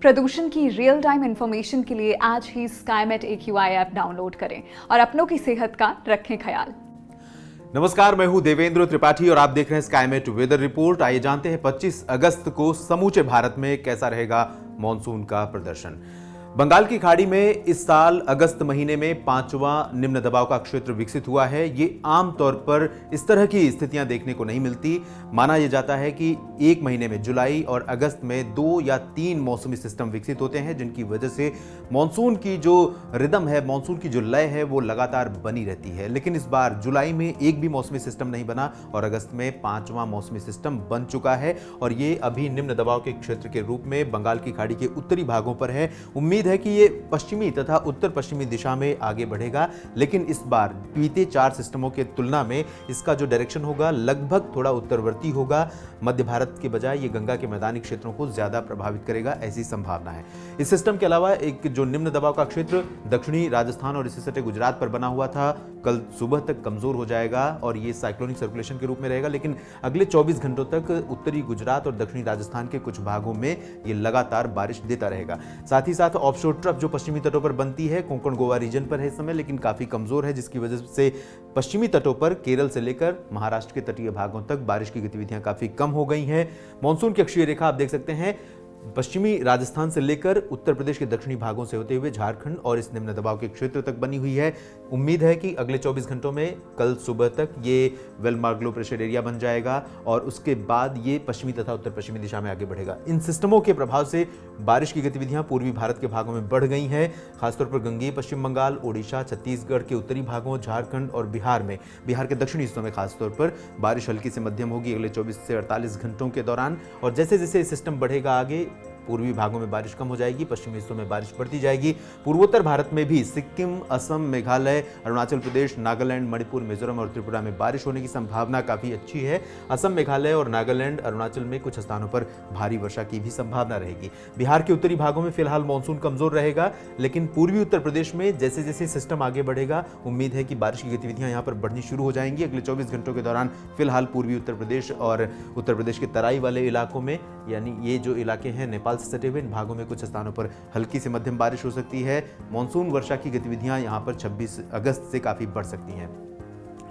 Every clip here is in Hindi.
प्रदूषण की रियल टाइम इंफॉर्मेशन के लिए आज ही स्काईमेट AQI ऐप डाउनलोड करें और अपनों की सेहत का रखें ख्याल। नमस्कार, मैं हूं देवेंद्र त्रिपाठी और आप देख रहे हैं स्काईमेट वेदर रिपोर्ट। आइए जानते हैं 25 अगस्त को समूचे भारत में कैसा रहेगा मॉनसून का प्रदर्शन। बंगाल की खाड़ी में इस साल अगस्त महीने में 5वां निम्न दबाव का क्षेत्र विकसित हुआ है। ये आमतौर पर इस तरह की स्थितियां देखने को नहीं मिलती। माना यह जाता है कि एक महीने में जुलाई और अगस्त में 2 या 3 मौसमी सिस्टम विकसित होते हैं, जिनकी वजह से मॉनसून की जो रिदम है, मॉनसून की जो लय है, वो लगातार बनी रहती है। लेकिन इस बार जुलाई में एक भी मौसमी सिस्टम नहीं बना और अगस्त में 5वां मौसमी सिस्टम बन चुका है और ये अभी निम्न दबाव के क्षेत्र के रूप में बंगाल की खाड़ी के उत्तरी भागों पर है। उम्मीद है कि ये पश्चिमी तथा उत्तर पश्चिमी दिशा में आगे बढ़ेगा, लेकिन इस बार बीते 4 सिस्टमों के तुलना में इसका जो डायरेक्शन होगा लगभग थोड़ा उत्तरवर्ती होगा। मध्य भारत के बजाय ये गंगा के मैदानी क्षेत्रों को ज्यादा प्रभावित करेगा, ऐसी संभावना है। इस सिस्टम के अलावा एक जो निम्न दबाव का क्षेत्र दक्षिणी राजस्थान और इससे सटे गुजरात पर बना हुआ था, कल सुबह तक कमजोर हो जाएगा और ये साइक्लोनिक सर्कुलेशन के रूप में रहेगा, लेकिन अगले 24 घंटों तक उत्तरी गुजरात और दक्षिणी राजस्थान के कुछ भागों में ये लगातार बारिश देता रहेगा। साथ ही साथ ऑफशोर ट्रफ जो पश्चिमी तटों पर बनती है, कोंकण गोवा रीजन पर है इस समय, लेकिन काफी कमजोर है, जिसकी वजह से पश्चिमी तटों पर केरल से लेकर महाराष्ट्र के तटीय भागों तक बारिश की गतिविधियां काफी कम हो गई हैं। मॉनसून की अक्षीय रेखा आप देख सकते हैं, पश्चिमी राजस्थान से लेकर उत्तर प्रदेश के दक्षिणी भागों से होते हुए झारखंड और इस निम्न दबाव के क्षेत्र तक बनी हुई है। उम्मीद है कि अगले 24 घंटों में कल सुबह तक ये वेलमार्क लो प्रेशर एरिया बन जाएगा और उसके बाद ये पश्चिमी तथा उत्तर पश्चिमी दिशा में आगे बढ़ेगा। इन सिस्टमों के प्रभाव से बारिश की गतिविधियां पूर्वी भारत के भागों में बढ़ गई हैं, खासतौर पर गंगेय पश्चिम बंगाल, ओडिशा, छत्तीसगढ़ के उत्तरी भागों, झारखंड और बिहार के दक्षिणी हिस्सों में खासतौर पर बारिश हल्की से मध्यम होगी अगले 24 से 48 घंटों के दौरान। और जैसे जैसे सिस्टम बढ़ेगा आगे, पूर्वी भागों में बारिश कम हो जाएगी, पश्चिमी हिस्सों में बारिश बढ़ती जाएगी। पूर्वोत्तर भारत में भी सिक्किम, असम, मेघालय, अरुणाचल प्रदेश, नागालैंड, मणिपुर, मिजोरम और त्रिपुरा में बारिश होने की संभावना काफी अच्छी है। असम, मेघालय और नागालैंड, अरुणाचल में कुछ स्थानों पर भारी वर्षा की भी संभावना रहेगी। बिहार के उत्तरी भागों में फिलहाल मानसून कमजोर रहेगा, लेकिन पूर्वी उत्तर प्रदेश में जैसे जैसे सिस्टम आगे बढ़ेगा, उम्मीद है कि बारिश की गतिविधियां यहां पर बढ़नी शुरू हो जाएंगी अगले 24 घंटों के दौरान। फिलहाल पूर्वी उत्तर प्रदेश और उत्तर प्रदेश के तराई वाले इलाकों में, यानी ये जो इलाके हैं नेपाल से सटे हुए, इन भागों में कुछ स्थानों पर हल्की से मध्यम बारिश हो सकती है। मानसून वर्षा की गतिविधियां यहां पर 26 अगस्त से काफी बढ़ सकती हैं।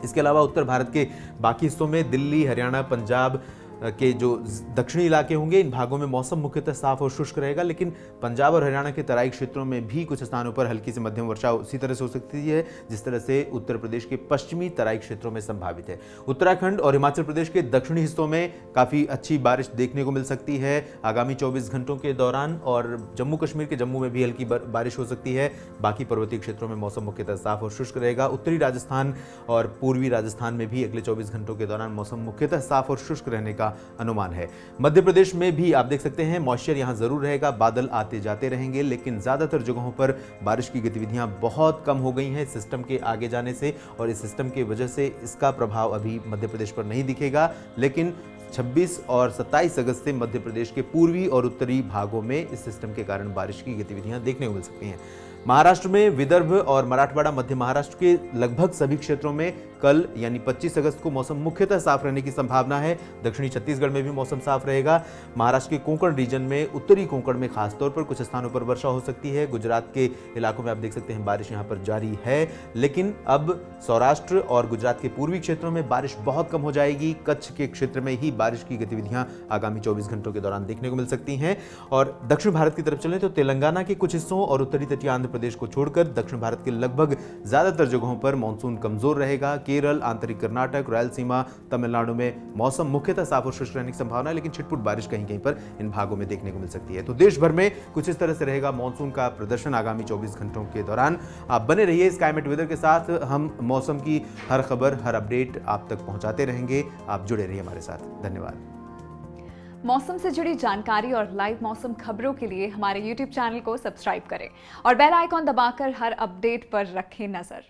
इसके अलावा उत्तर भारत के बाकी हिस्सों में दिल्ली, हरियाणा, पंजाब के जो दक्षिणी इलाके होंगे, इन भागों में मौसम मुख्यतः साफ और शुष्क रहेगा, लेकिन पंजाब और हरियाणा के तराई क्षेत्रों में भी कुछ स्थानों पर हल्की से मध्यम वर्षा उसी तरह से हो सकती है जिस तरह से उत्तर प्रदेश के पश्चिमी तराई क्षेत्रों में संभावित है। उत्तराखंड और हिमाचल प्रदेश के दक्षिणी हिस्सों में काफी अच्छी बारिश देखने को मिल सकती है आगामी 24 घंटों के दौरान, और जम्मू कश्मीर के जम्मू में भी हल्की बारिश हो सकती है। बाकी पर्वतीय क्षेत्रों में मौसम मुख्यतः साफ और शुष्क रहेगा। उत्तरी राजस्थान और पूर्वी राजस्थान में भी अगले 24 घंटों के दौरान मौसम मुख्यतः साफ और शुष्क रहने का अनुमान है। मध्य प्रदेश में भी आप देख सकते हैं मॉइस्चर यहां जरूर रहेगा, बादल आते जाते रहेंगे, लेकिन ज्यादातर जगहों पर बारिश की गतिविधियां बहुत कम हो गई हैं सिस्टम के आगे जाने से, और इस सिस्टम की वजह से इसका प्रभाव अभी मध्य प्रदेश पर नहीं दिखेगा, लेकिन 26 और 27 अगस्त से मध्य प्रदेश के पूर्वी और उत्तरी भागों में इस सिस्टम के कारण बारिश की गतिविधियां देखने को मिल सकती हैं। महाराष्ट्र में विदर्भ और मराठवाड़ा, मध्य महाराष्ट्र के लगभग सभी क्षेत्रों में कल यानी 25 अगस्त को मौसम मुख्यतः साफ रहने की संभावना है। दक्षिणी छत्तीसगढ़ में भी मौसम साफ रहेगा। महाराष्ट्र के कोंकण रीजन में, उत्तरी कोंकण में खासतौर पर कुछ स्थानों पर वर्षा हो सकती है। गुजरात के इलाकों में आप देख सकते हैं बारिश यहां पर जारी है, लेकिन अब सौराष्ट्र और गुजरात के पूर्वी क्षेत्रों में बारिश बहुत कम हो जाएगी। कच्छ के क्षेत्र में ही बारिश की गतिविधियां आगामी 24 घंटों के दौरान देखने को मिल सकती हैं। और दक्षिण भारत की तरफ चलें तो तेलंगाना के कुछ हिस्सों और उत्तरी तटीय आंध्र प्रदेश को छोड़कर दक्षिण भारत के लगभग ज्यादातर जगहों पर मानसून कमजोर रहेगा। केरल, आंतरिक कर्नाटक, रायलसीमा, तमिलनाडु में मौसम मुख्यतः साफ और शुष्क रहने की संभावना है, लेकिन छिटपुट बारिश कहीं कहीं पर इन भागों में देखने को मिल सकती है। तो देश भर में कुछ इस तरह से रहेगा मानसून का प्रदर्शन आगामी 24 घंटों के दौरान। आप बने रहिए स्काईमेट वेदर के साथ, हम मौसम की हर खबर, हर अपडेट आप तक पहुंचाते रहेंगे। आप जुड़े रहिए हमारे साथ। धन्यवाद। मौसम से जुड़ी जानकारी और लाइव मौसम खबरों के लिए हमारे YouTube चैनल को सब्सक्राइब करें और बेल आइकॉन दबाकर हर अपडेट पर रखें नजर।